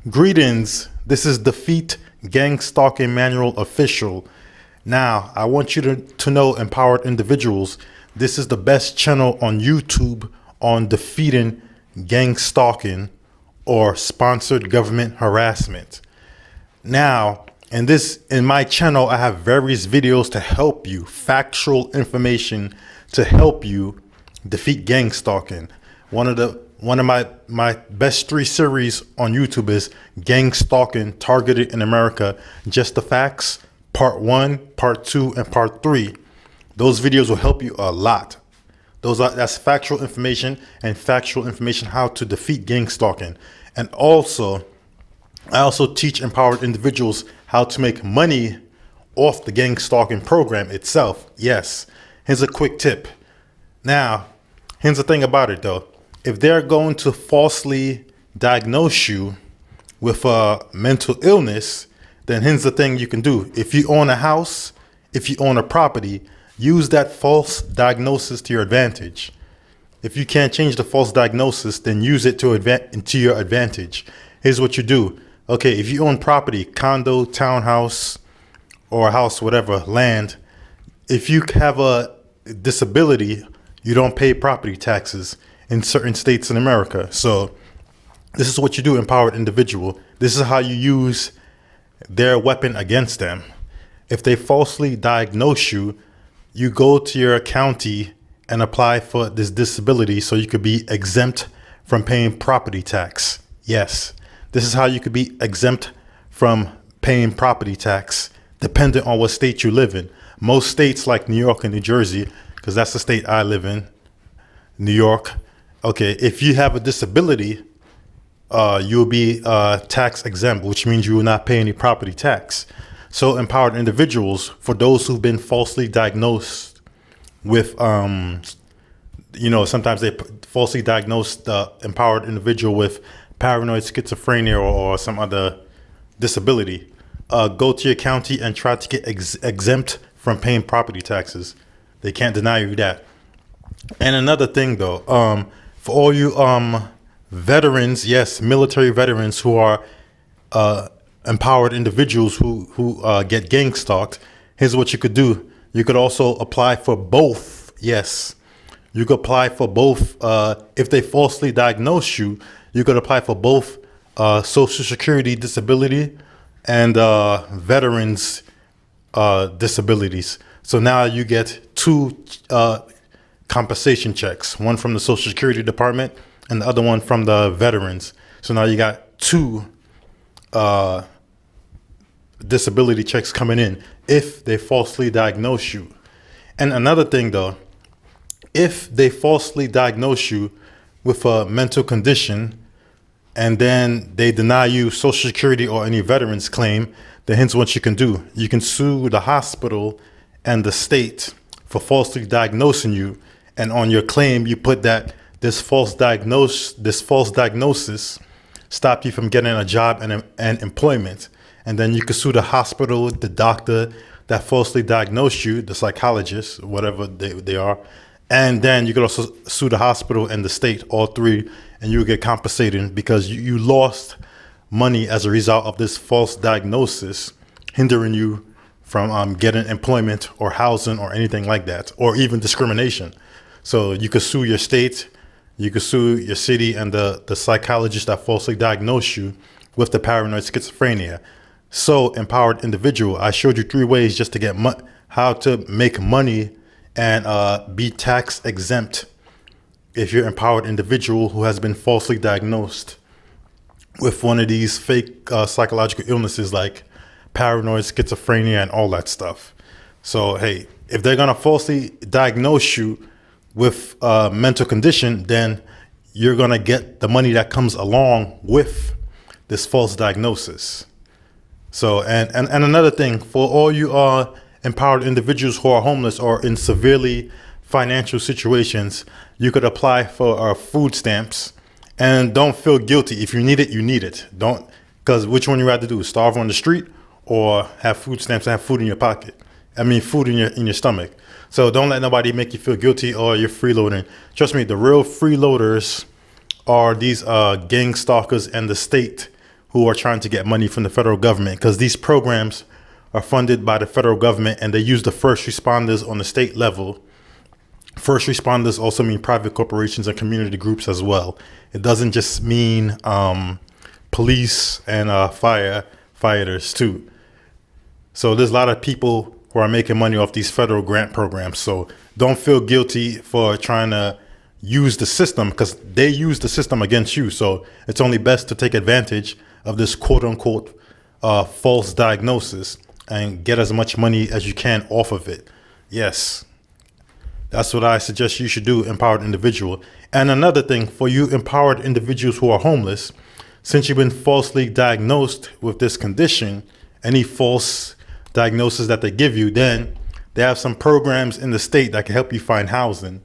Greetings, this is Defeat Gang Stalking Manual Official. Now, I want you to know, empowered individuals, this is the best channel on YouTube on defeating gang stalking or sponsored government harassment. Now, in my channel, I have various videos to help you, factual information to help you defeat gang stalking. One of my best 3 series on YouTube is Gang Stalking Targeted in America, Just the Facts, Part 1, Part 2, and Part 3. Those videos will help you a lot. That's factual information how to defeat gang stalking. And also, I also teach empowered individuals how to make money off the gang stalking program itself. Yes, here's a quick tip. Now, here's the thing about it though. If they're going to falsely diagnose you with a mental illness, then here's the thing you can do. If you own a house, if you own a property, use that false diagnosis to your advantage. If you can't change the false diagnosis, then use it to your advantage. Here's what you do. Okay, if you own property, condo, townhouse, or house, whatever, land, if you have a disability, you don't pay property taxes in certain states in America. So this is what you do, empowered individual. This is how you use their weapon against them. If they falsely diagnose you, you go to your county and apply for this disability so you could be exempt from paying property tax. Yes, this is how you could be exempt from paying property tax, depending on what state you live in. Most states like New York and New Jersey, because that's the state I live in, New York. Okay, if you have a disability, you'll be tax exempt, which means you will not pay any property tax. So empowered individuals, for those who've been falsely diagnosed with, sometimes they falsely diagnose the empowered individual with paranoid schizophrenia or some other disability. Go to your county and try to get exempt from paying property taxes. They can't deny you that. And another thing though, for all you veterans, yes, military veterans who are empowered individuals who get gang stalked, here's what you could do. You could also apply for both. Yes, you could apply for both. If they falsely diagnose you, you could apply for both Social Security disability and veterans disabilities. So now you get 2 compensation checks, one from the Social Security Department and the other one from the veterans. So now you got 2 disability checks coming in if they falsely diagnose you. And another thing though, if they falsely diagnose you with a mental condition and then they deny you Social Security or any veterans claim, then here's what you can do. You can sue the hospital and the state for falsely diagnosing you, and on your claim you put that this false diagnosis stopped you from getting a job and employment. And then you could sue the hospital, the doctor that falsely diagnosed you, the psychologist, whatever they are. And then you could also sue the hospital and the state, all 3, and you will get compensated because you lost money as a result of this false diagnosis, hindering you from getting employment or housing or anything like that, or even discrimination. So you could sue your state, you could sue your city and the psychologist that falsely diagnosed you with the paranoid schizophrenia. So empowered individual, I showed you 3 ways just to get how to make money and be tax exempt if you're an empowered individual who has been falsely diagnosed with one of these fake psychological illnesses like paranoid schizophrenia and all that stuff. So hey, if they're gonna falsely diagnose you with a mental condition, then you're gonna get the money that comes along with this false diagnosis. So and another thing, for all you empowered individuals who are homeless or in severely financial situations, you could apply for food stamps, and don't feel guilty. If you need it, you need it. Don't, because which one you rather do, starve on the street or have food stamps and have food in your pocket? I mean, food in your stomach. So don't let nobody make you feel guilty or you're freeloading. Trust me, the real freeloaders are these gang stalkers and the state who are trying to get money from the federal government, because these programs are funded by the federal government and they use the first responders on the state level. First responders also mean private corporations and community groups as well. It doesn't just mean police and firefighters too. So there's a lot of people who are making money off these federal grant programs. So don't feel guilty for trying to use the system, because they use the system against you. So it's only best to take advantage of this quote unquote false diagnosis and get as much money as you can off of it. Yes, that's what I suggest you should do, empowered individual. And another thing for you empowered individuals who are homeless, since you've been falsely diagnosed with this condition, any false diagnosis that they give you, then they have some programs in the state that can help you find housing.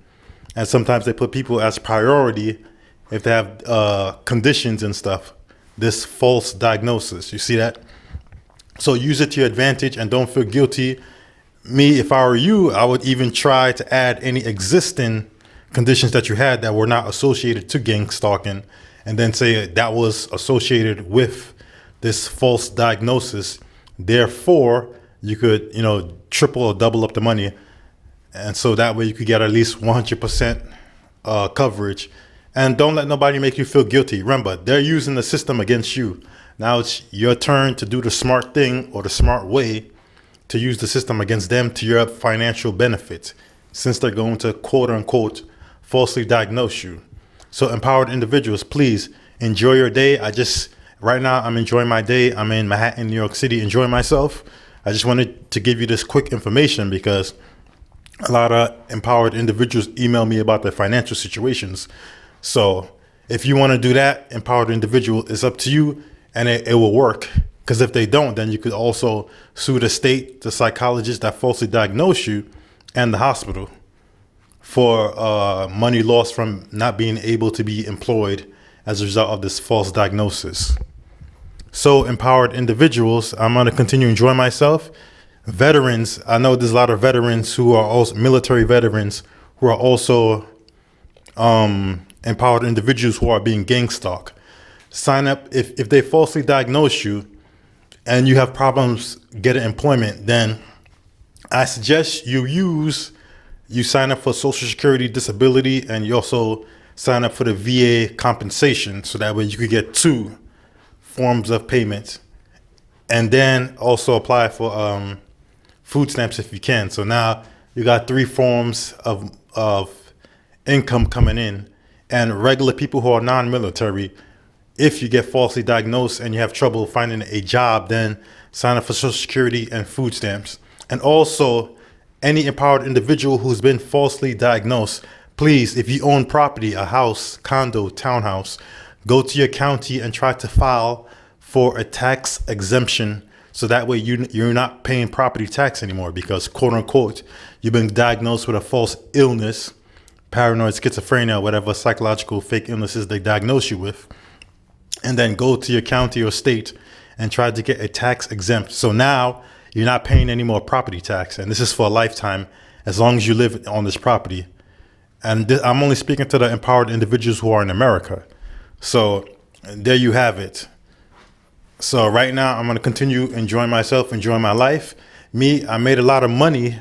And sometimes they put people as priority if they have conditions and stuff, this false diagnosis. You see that? So use it to your advantage and don't feel guilty. Me, if I were you, I would even try to add any existing conditions that you had that were not associated to gang stalking, and then say that was associated with this false diagnosis. Therefore, you could, triple or double up the money. And so that way you could get at least 100% coverage. And don't let nobody make you feel guilty. Remember, they're using the system against you. Now it's your turn to do the smart thing or the smart way to use the system against them to your financial benefit, since they're going to quote unquote falsely diagnose you. So empowered individuals, please enjoy your day. Right now I'm enjoying my day. I'm in Manhattan, New York City, enjoying myself. I just wanted to give you this quick information because a lot of empowered individuals email me about their financial situations. So if you want to do that, empowered individual, it's up to you, and it will work. Because if they don't, then you could also sue the state, the psychologist that falsely diagnosed you, and the hospital for money lost from not being able to be employed as a result of this false diagnosis. So empowered individuals, I'm going to continue enjoying myself. Veterans, I know there's a lot of veterans who are also military veterans who are also empowered individuals who are being gang stalked. Sign up if they falsely diagnose you and you have problems getting employment, then I suggest you sign up for Social Security disability, and you also sign up for the VA compensation, so that way you could get 2 forms of payment, and then also apply for food stamps if you can. So now you got 3 forms of income coming in. And regular people who are non-military, if you get falsely diagnosed and you have trouble finding a job, then sign up for Social Security and food stamps. And also, any empowered individual who's been falsely diagnosed, please, if you own property, a house, condo, townhouse, go to your county and try to file for a tax exemption, so that way you're not paying property tax anymore, because quote unquote you've been diagnosed with a false illness, paranoid schizophrenia, whatever psychological fake illnesses they diagnose you with. And then go to your county or state and try to get a tax exempt. So now you're not paying any more property tax, and this is for a lifetime as long as you live on this property. And I'm only speaking to the empowered individuals who are in America. So there you have it. So right now I'm going to continue enjoying myself, enjoying my life. Me, I made a lot of money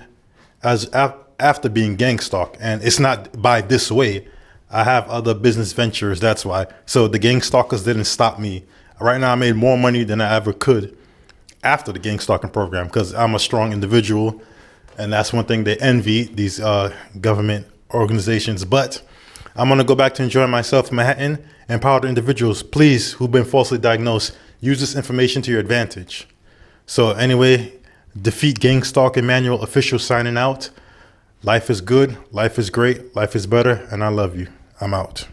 after being gang stalked, and it's not by this way. I have other business ventures, that's why. So the gang stalkers didn't stop me. Right now I made more money than I ever could after the gang stalking program, because I'm a strong individual, and that's one thing they envy, these government organizations. But I'm going to go back to enjoying myself in Manhattan. Empowered individuals, please, who've been falsely diagnosed, use this information to your advantage. So anyway, Defeat Gang Stalking Manual official signing out. Life is good. Life is great. Life is better. And I love you. I'm out.